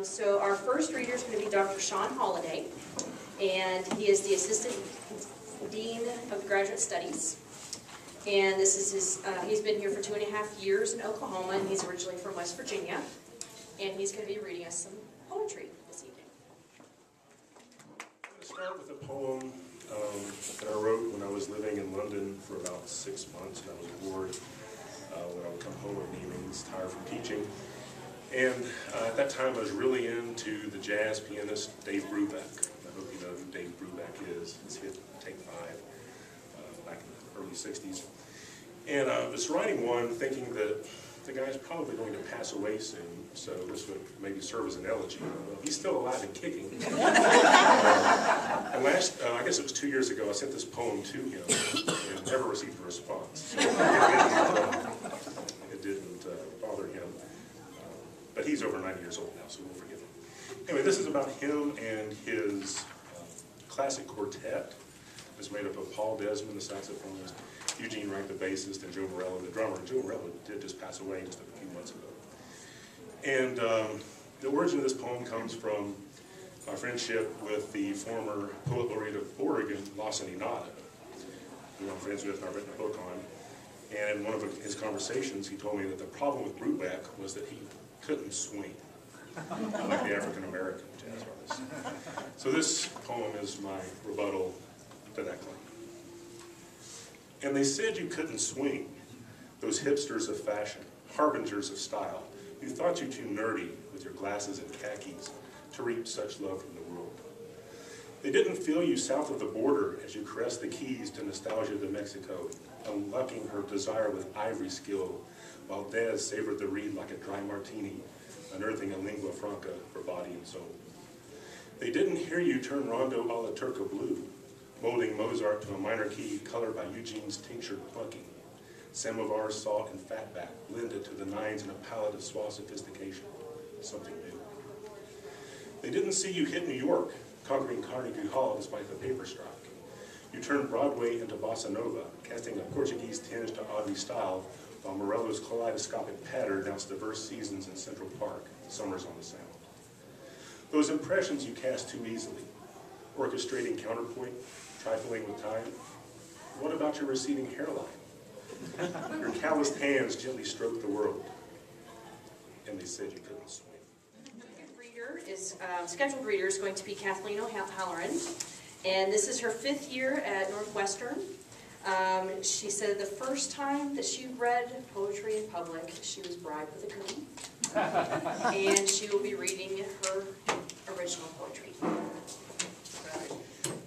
So our first reader is going to be Dr. Sean Holliday, and he is the Assistant Dean of the Graduate Studies. And this is his, he's been here for 2.5 years in Oklahoma, and he's originally from West Virginia. And he's going to be reading us some poetry this evening. I'm going to start with a poem that I wrote when I was living in London for about 6 months, and I was bored when I would come home in the evenings, tired from teaching. And at that time I was really into the jazz pianist Dave Brubeck. I hope you know who Dave Brubeck is. He's hit Take 5 back in the early 60s. And I was writing one thinking that the guy's probably going to pass away soon, so this would maybe serve as an elegy. He's still alive and kicking. And last, I guess it was 2 years ago, I sent this poem to him and never received a response. So it didn't bother him. But he's over 90 years old now, so we'll forgive him. Anyway, this is about him and his classic quartet. It's made up of Paul Desmond, the saxophonist, Eugene Wright, the bassist, and Joe Morello, the drummer. And Joe Morello did just pass away just a few months ago. And the origin of this poem comes from my friendship with the former poet laureate of Oregon, Lawson Inada, who I'm friends with and I've written a book on. And in one of his conversations, he told me that the problem with Brubeck was that he couldn't swing, like the African-American jazz artists. So this poem is my rebuttal to that claim. And they said you couldn't swing, those hipsters of fashion, harbingers of style, who thought you too nerdy with your glasses and khakis to reap such love from the world. They didn't feel you south of the border as you caressed the keys to nostalgia de Mexico, unlocking her desire with ivory skill, while Dez savored the reed like a dry martini, unearthing a lingua franca for body and soul. They didn't hear you turn rondo a la Turco blue, molding Mozart to a minor key colored by Eugene's tinctured plunking, samovar, salt, and fatback blended to the nines in a palette of suave sophistication, something new. They didn't see you hit New York, conquering Carnegie Hall despite the paper strike. You turned Broadway into bossa nova, casting a Portuguese tinge to Audrey style, while Morello's kaleidoscopic patter announced diverse seasons in Central Park, summers on the Sound. Those impressions you cast too easily, orchestrating counterpoint, trifling with time. What about your receding hairline? Your calloused hands gently stroked the world, and they said you couldn't swing. Scheduled reader is going to be Kathleen O'Halloran, and this is her 5th year at Northwestern. She said the first time that she read poetry in public, she was bribed with a cookie, and she will be reading her original poetry.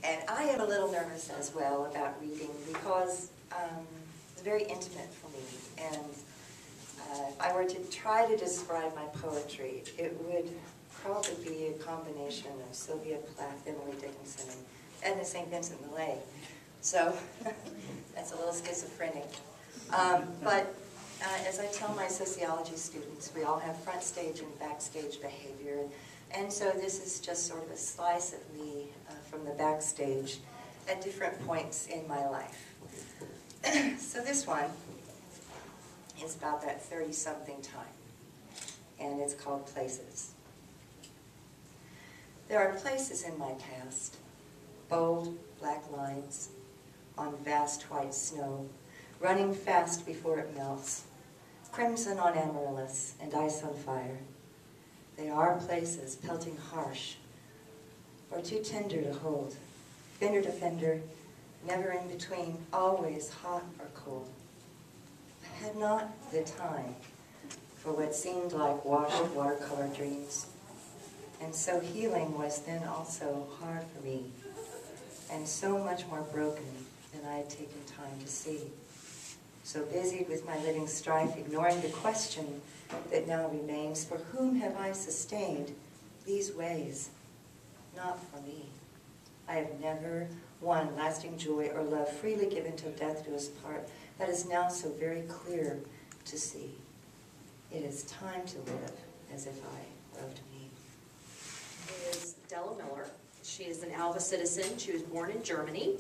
And I am a little nervous as well about reading because it's very intimate for me, and if I were to try to describe my poetry, it would probably be a combination of Sylvia Plath, Emily Dickinson, and Edna St. Vincent Millay. So that's a little schizophrenic. But as I tell my sociology students, we all have front stage and backstage behavior. And so this is just sort of a slice of me from the backstage at different points in my life. So this one is about that 30-something time, and it's called Places. There are places in my past, bold black lines on vast white snow, running fast before it melts, crimson on amaryllis and ice on fire. They are places pelting harsh, or too tender to hold, fender to fender, never in between, always hot or cold. I had not the time for what seemed like washed watercolor dreams, and so healing was then also hard for me, and so much more broken than I had taken time to see. So busied with my living strife, ignoring the question that now remains, for whom have I sustained these ways? Not for me. I have never won lasting joy or love freely given till death do us part. That is now so very clear to see. It is time to live as if I loved me. Is Della Miller. She is an Alva citizen. She was born in Germany,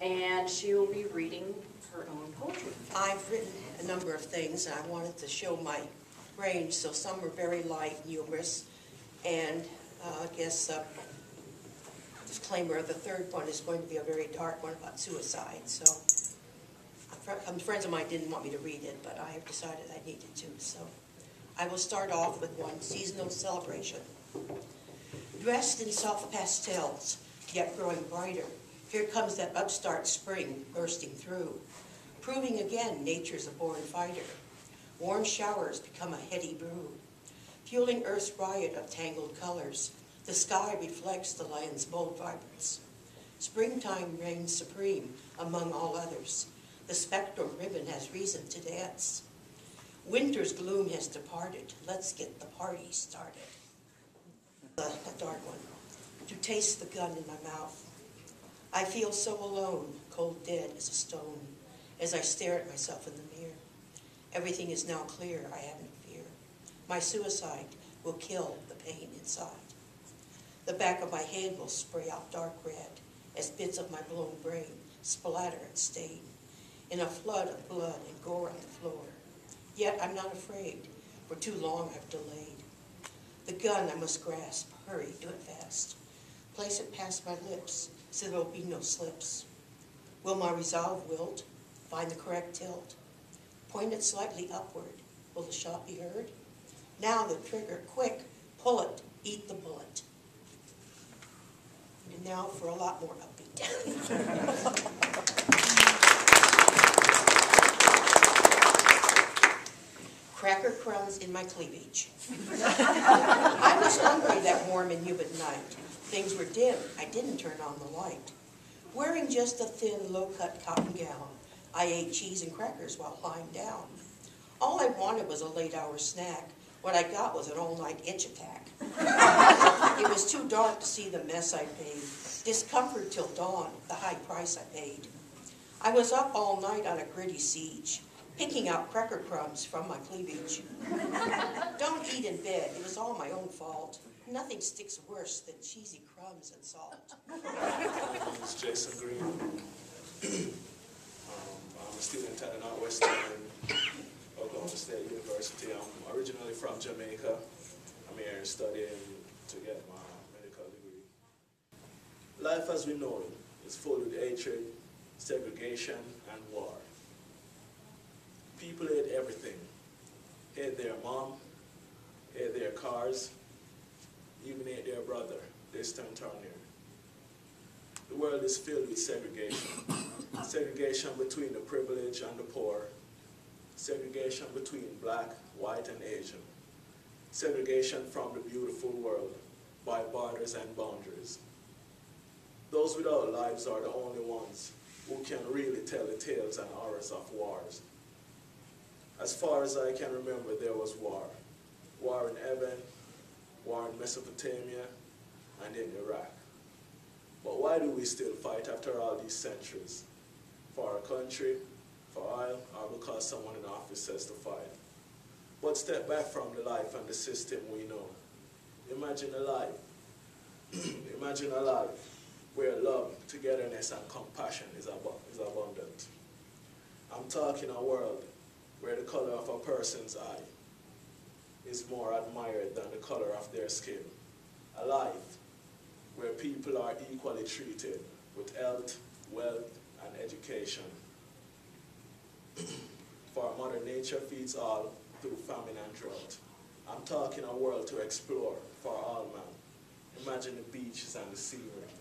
and she will be reading her own poetry. I've written a number of things, and I wanted to show my range, so some are very light and humorous, And I guess disclaimer, the third one is going to be a very dark one about suicide. So friends of mine didn't want me to read it, but I have decided I needed to. So I will start off with one, seasonal celebration. Dressed in soft pastels, yet growing brighter, here comes that upstart spring bursting through, proving again nature's a born fighter. Warm showers become a heady brew, fueling Earth's riot of tangled colors. The sky reflects the land's bold vibrance. Springtime reigns supreme among all others. The spectrum ribbon has reason to dance. Winter's gloom has departed. Let's get the party started. A dark one. To taste the gun in my mouth. I feel so alone, cold dead as a stone, as I stare at myself in the mirror. Everything is now clear, I have no fear. My suicide will kill the pain inside. The back of my head will spray out dark red as bits of my blown brain splatter and stain in a flood of blood and gore on the floor. Yet I'm not afraid, for too long I've delayed. The gun I must grasp, hurry, do it fast. Place it past my lips, so there will be no slips. Will my resolve wilt, find the correct tilt? Point it slightly upward, will the shot be heard? Now the trigger, quick, pull it, eat the bullet. And now for a lot more upbeat. Cracker crumbs in my cleavage. I was hungry that warm and humid night. Things were dim. I didn't turn on the light. Wearing just a thin, low-cut cotton gown, I ate cheese and crackers while lying down. All I wanted was a late-hour snack. What I got was an all-night itch attack. It was too dark to see the mess I paid. Discomfort till dawn, the high price I paid. I was up all night on a gritty siege, picking out cracker crumbs from my cleavage. Don't eat in bed, it was all my own fault. Nothing sticks worse than cheesy crumbs and salt. My name is Jason Green. I'm a student at Northwestern Oklahoma State University. I'm originally from Jamaica. I'm here studying to get my medical degree. Life as we know it is full with hatred, segregation, and war. People hate everything. Hate their mom, hate their cars, even hate their brother, distant or near. The world is filled with segregation. Segregation between the privileged and the poor. Segregation between black, white, and Asian. Segregation from the beautiful world by borders and boundaries. Those without lives are the only ones who can really tell the tales and horrors of wars. As far as I can remember, there was war. War in Yemen, war in Mesopotamia, and in Iraq. But why do we still fight after all these centuries? For our country, for oil, or because someone in office says to fight? But step back from the life and the system we know. Imagine a life. Imagine a life where love, togetherness, and compassion is abundant. I'm talking a world where the color of a person's eye is more admired than the color of their skin. A life where people are equally treated with health, wealth, and education. For Mother Nature feeds all through famine and drought. I'm talking a world to explore for all man. Imagine the beaches and the scenery.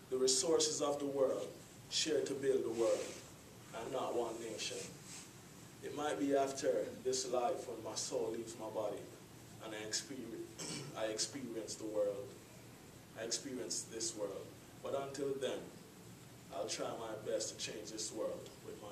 The resources of the world share to build the world, and not one nation. It might be after this life when my soul leaves my body and I experience the world. I experience this world. But until then, I'll try my best to change this world with my